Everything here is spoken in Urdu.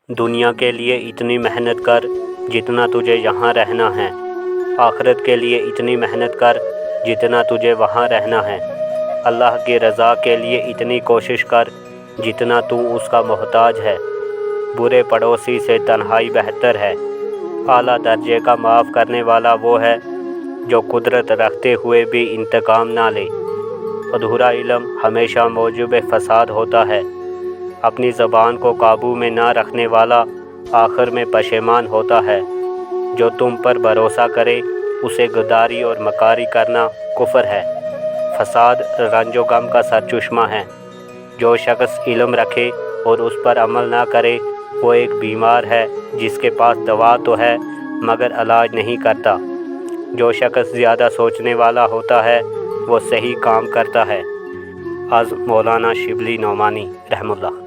دنیا کے لیے اتنی محنت کر جتنا تجھے یہاں رہنا ہے، آخرت کے لیے اتنی محنت کر جتنا تجھے وہاں رہنا ہے، اللہ کی رضا کے لیے اتنی کوشش کر جتنا تو اس کا محتاج ہے، برے پڑوسی سے تنہائی بہتر ہے، اعلیٰ درجے کا معاف کرنے والا وہ ہے جو قدرت رکھتے ہوئے بھی انتقام نہ لے، ادھورا علم ہمیشہ موجب فساد ہوتا ہے، اپنی زبان کو قابو میں نہ رکھنے والا آخر میں پشیمان ہوتا ہے، جو تم پر بھروسہ کرے اسے غداری اور مکاری کرنا کفر ہے، فساد رنج و غم کا سرچشمہ ہے، جو شخص علم رکھے اور اس پر عمل نہ کرے وہ ایک بیمار ہے جس کے پاس دوا تو ہے مگر علاج نہیں کرتا، جو شخص زیادہ سوچنے والا ہوتا ہے وہ صحیح کام کرتا ہے۔ از مولانا شبلی نعمانی رحمہ اللہ۔